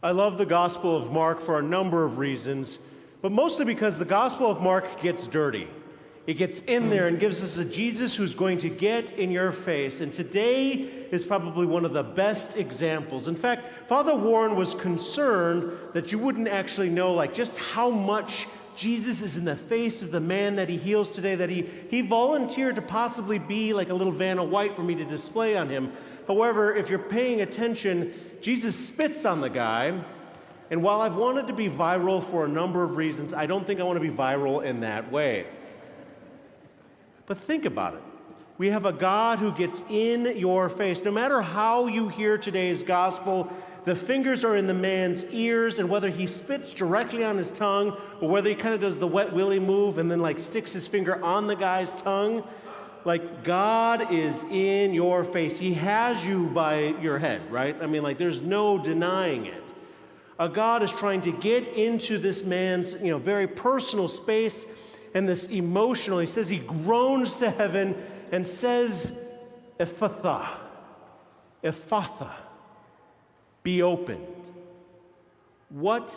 I love the Gospel of Mark for a number of reasons, but mostly because the Gospel of Mark gets dirty. It gets in there and gives us a Jesus who's going to get in your face. And today is probably one of the best examples. In fact, Father Warren was concerned that you wouldn't actually know just how much Jesus is in the face of the man that he heals today, that he volunteered to possibly be like a little Vanna White for me to display on him. However, if you're paying attention, Jesus spits on the guy, and while I've wanted to be viral for a number of reasons, I don't think I want to be viral in that way. But think about it. We have a God who gets in your face. No matter how you hear today's gospel, the fingers are in the man's ears, and whether he spits directly on his tongue or whether he kind of does the wet willy move and then sticks his finger on the guy's tongue, God is in your face. He has you by your head, right? There's no denying it. A God is trying to get into this man's, very personal space and this emotional. He says he groans to heaven and says, Ephatha, be opened. What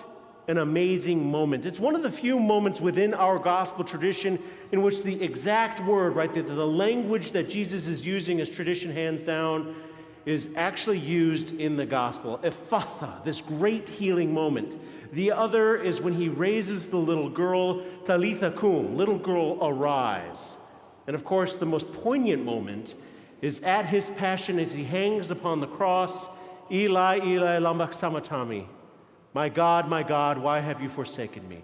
an amazing moment. It's one of the few moments within our gospel tradition in which the exact word, right, the language that Jesus is using as tradition hands down, is actually used in the gospel. Ephatha, this great healing moment. The other is when he raises the little girl, Talitha kum, little girl, arise. And of course, the most poignant moment is at his passion as he hangs upon the cross, Eli, Eli, lama sabachthani. My God, why have you forsaken me?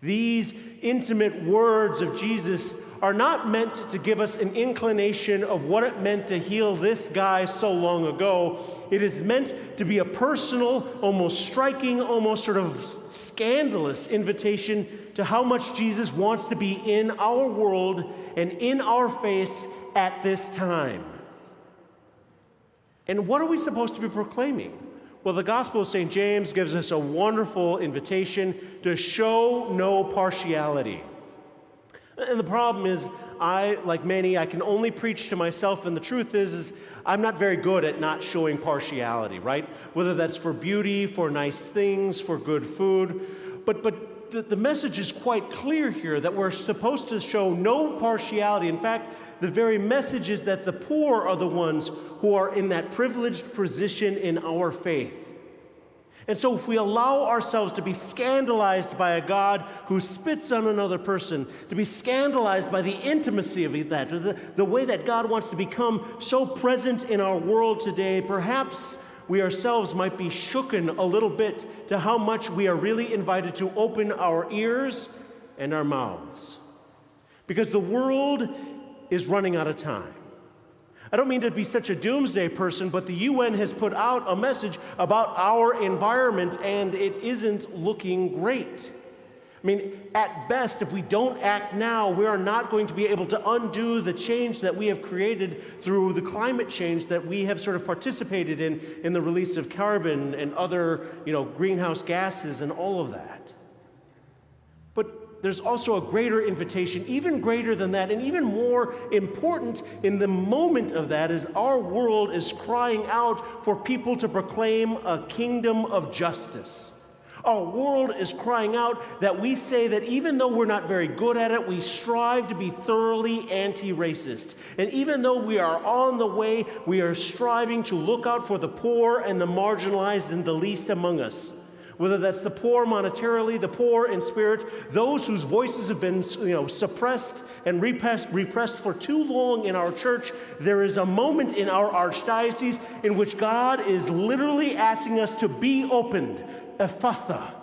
These intimate words of Jesus are not meant to give us an inclination of what it meant to heal this guy so long ago. It is meant to be a personal, almost striking, almost sort of scandalous invitation to how much Jesus wants to be in our world and in our face at this time. And what are we supposed to be proclaiming? Well, the Gospel of St. James gives us a wonderful invitation to show no partiality. And the problem is, like many, I can only preach to myself, and the truth is I'm not very good at not showing partiality, right? Whether that's for beauty, for nice things, for good food. But the message is quite clear here that we're supposed to show no partiality. In fact, the very message is that the poor are the ones who are in that privileged position in our faith. And so if we allow ourselves to be scandalized by a God who spits on another person, to be scandalized by the intimacy of that, the way that God wants to become so present in our world today, perhaps we ourselves might be shooken a little bit to how much we are really invited to open our ears and our mouths. Because the world is running out of time. I don't mean to be such a doomsday person, but the UN has put out a message about our environment, and it isn't looking great. At best, if we don't act now, we are not going to be able to undo the change that we have created through the climate change that we have sort of participated in the release of carbon and other, greenhouse gases and all of that. But there's also a greater invitation, even greater than that, and even more important in the moment of that is our world is crying out for people to proclaim a kingdom of justice. Our world is crying out that we say that even though we're not very good at it, we strive to be thoroughly anti-racist. And even though we are on the way, we are striving to look out for the poor and the marginalized and the least among us. Whether that's the poor monetarily, the poor in spirit, those whose voices have been suppressed and repressed for too long in our church, there is a moment in our archdiocese in which God is literally asking us to be opened, Ephatha,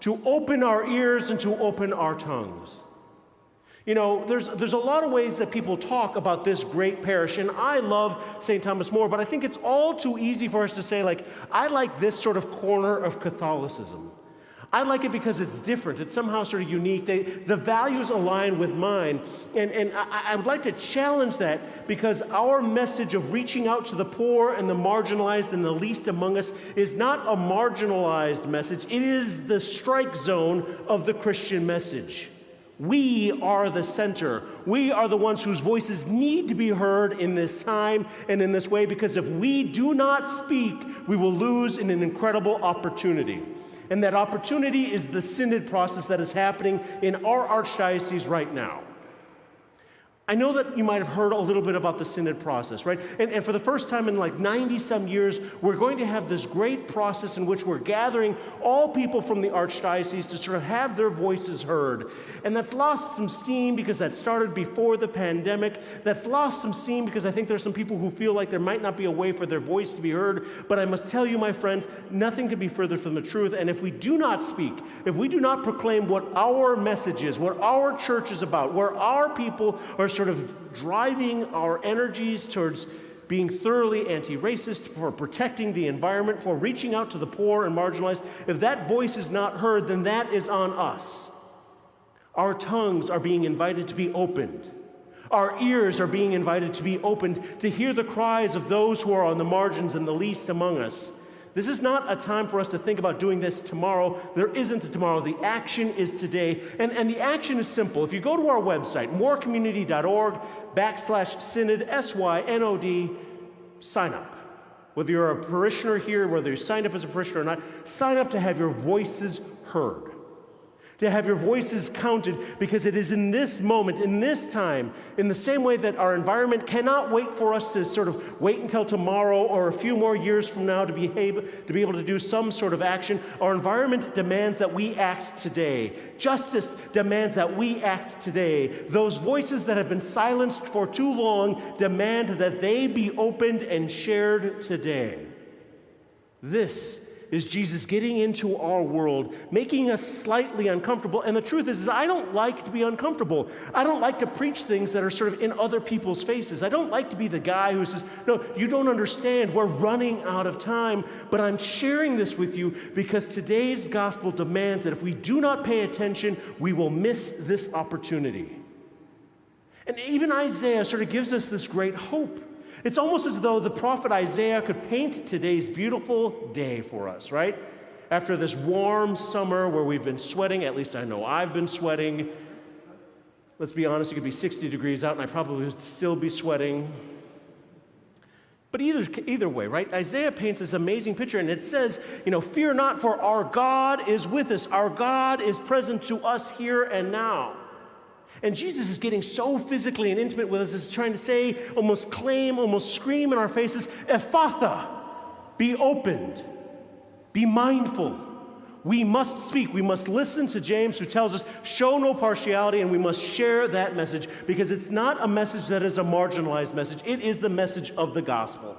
to open our ears and to open our tongues. There's a lot of ways that people talk about this great parish, and I love St. Thomas More, but I think it's all too easy for us to say, I like this sort of corner of Catholicism. I like it because it's different. It's somehow sort of unique. The values align with mine, and I would like to challenge that because our message of reaching out to the poor and the marginalized and the least among us is not a marginalized message. It is the strike zone of the Christian message. We are the center. We are the ones whose voices need to be heard in this time and in this way, because if we do not speak, we will lose an incredible opportunity. And that opportunity is the synod process that is happening in our archdiocese right now. I know that you might have heard a little bit about the synod process, right? And for the first time in like 90-some years, we're going to have this great process in which we're gathering all people from the archdiocese to sort of have their voices heard. And that's lost some steam because that started before the pandemic. That's lost some steam because I think there's some people who feel like there might not be a way for their voice to be heard. But I must tell you, my friends, nothing could be further from the truth. And if we do not speak, if we do not proclaim what our message is, what our church is about, where our people are sort of driving our energies towards being thoroughly anti-racist, for protecting the environment, for reaching out to the poor and marginalized, if that voice is not heard, then that is on us. Our tongues are being invited to be opened. Our ears are being invited to be opened to hear the cries of those who are on the margins and the least among us. This is not a time for us to think about doing this tomorrow. There isn't a tomorrow. The action is today. And the action is simple. If you go to our website, morecommunity.org/synod, SYNOD, sign up. Whether you're a parishioner here, whether you signed up as a parishioner or not, sign up to have your voices heard, to have your voices counted, because it is in this moment, in this time, in the same way that our environment cannot wait for us to sort of wait until tomorrow or a few more years from now to be able to do some sort of action. Our environment demands that we act today. Justice demands that we act today. Those voices that have been silenced for too long demand that they be opened and shared today. This is Jesus getting into our world, making us slightly uncomfortable. And the truth is I don't like to be uncomfortable. I don't like to preach things that are sort of in other people's faces. I don't like to be the guy who says, no, you don't understand, we're running out of time. But I'm sharing this with you because today's gospel demands that if we do not pay attention, we will miss this opportunity. And even Isaiah sort of gives us this great hope. It's almost as though the prophet Isaiah could paint today's beautiful day for us, right? After this warm summer where we've been sweating, at least I know I've been sweating. Let's be honest, it could be 60 degrees out and I probably would still be sweating. But either way, right? Isaiah paints this amazing picture and it says, fear not, for our God is with us. Our God is present to us here and now. And Jesus is getting so physically and intimate with us, is trying to say, almost claim, almost scream in our faces, Ephatha, be opened, be mindful. We must speak. We must listen to James, who tells us, show no partiality, and we must share that message, because it's not a message that is a marginalized message. It is the message of the gospel.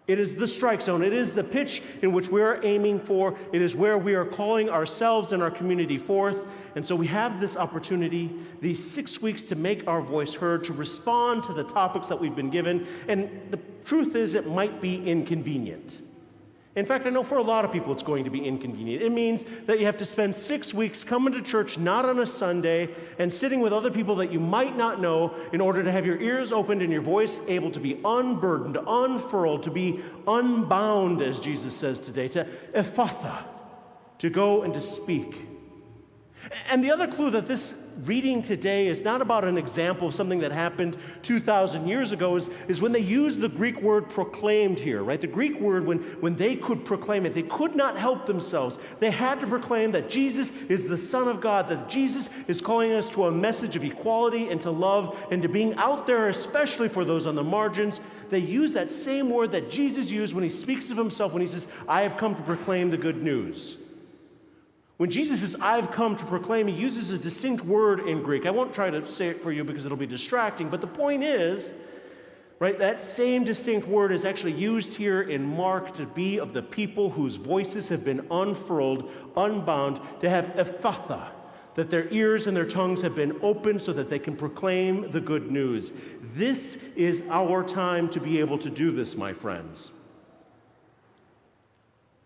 It is the strike zone. It is the pitch in which we are aiming for. It is where we are calling ourselves and our community forth. And so we have this opportunity, these 6 weeks, to make our voice heard, to respond to the topics that we've been given. And the truth is, it might be inconvenient. In fact, I know for a lot of people it's going to be inconvenient. It means that you have to spend 6 weeks coming to church not on a Sunday and sitting with other people that you might not know in order to have your ears opened and your voice able to be unburdened, unfurled, to be unbound, as Jesus says today, to Ephatha, to go and to speak. And the other clue that this reading today is not about an example of something that happened 2,000 years ago is when they use the Greek word proclaimed here, right? The Greek word, when they could proclaim it, they could not help themselves. They had to proclaim that Jesus is the Son of God, that Jesus is calling us to a message of equality and to love and to being out there, especially for those on the margins. They use that same word that Jesus used when he speaks of himself, when he says, I have come to proclaim the good news. When Jesus says, I've come to proclaim, he uses a distinct word in Greek. I won't try to say it for you because it'll be distracting, but the point is, right, that same distinct word is actually used here in Mark to be of the people whose voices have been unfurled, unbound, to have Ephatha, that their ears and their tongues have been opened so that they can proclaim the good news. This is our time to be able to do this, my friends.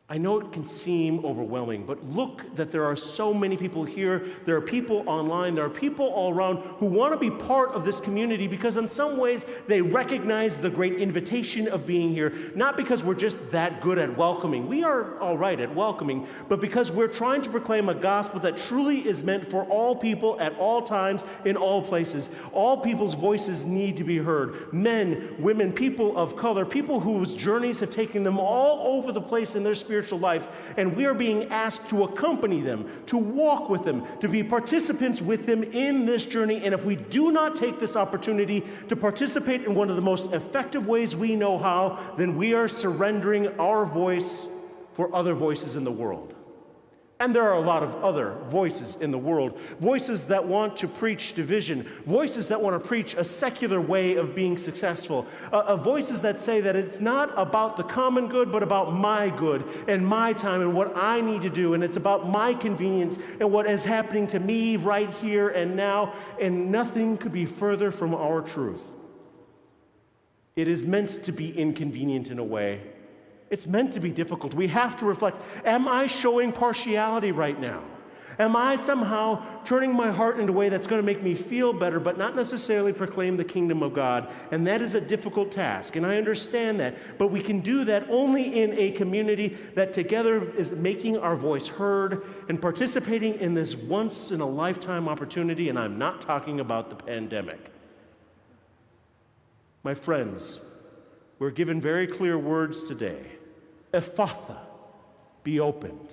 I know it can seem overwhelming, but look that there are so many people here. There are people online. There are people all around who want to be part of this community because in some ways they recognize the great invitation of being here, not because we're just that good at welcoming. We are all right at welcoming, but because we're trying to proclaim a gospel that truly is meant for all people at all times, in all places. All people's voices need to be heard. Men, women, people of color, people whose journeys have taken them all over the place in their spiritual life, and we are being asked to accompany them, to walk with them, to be participants with them in this journey. And if we do not take this opportunity to participate in one of the most effective ways we know how, then we are surrendering our voice for other voices in the world. And there are a lot of other voices in the world, voices that want to preach division, voices that want to preach a secular way of being successful, voices that say that it's not about the common good, but about my good and my time and what I need to do, and it's about my convenience and what is happening to me right here and now, and nothing could be further from our truth. It is meant to be inconvenient in a way. It's meant to be difficult. We have to reflect, am I showing partiality right now? Am I somehow turning my heart in a way that's going to make me feel better, but not necessarily proclaim the kingdom of God? And that is a difficult task, and I understand that. But we can do that only in a community that together is making our voice heard and participating in this once-in-a-lifetime opportunity, and I'm not talking about the pandemic. My friends, we're given very clear words today. Ephatha, be opened.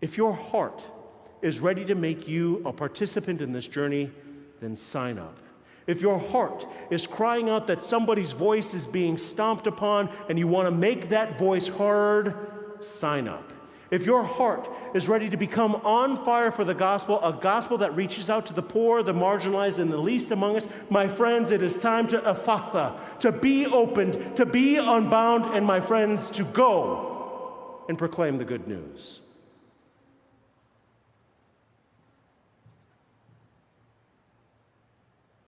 If your heart is ready to make you a participant in this journey, then sign up. If your heart is crying out that somebody's voice is being stomped upon and you want to make that voice heard, sign up. If your heart is ready to become on fire for the gospel, a gospel that reaches out to the poor, the marginalized, and the least among us, my friends, it is time to Ephatha, to be opened, to be unbound, and my friends, to go and proclaim the good news.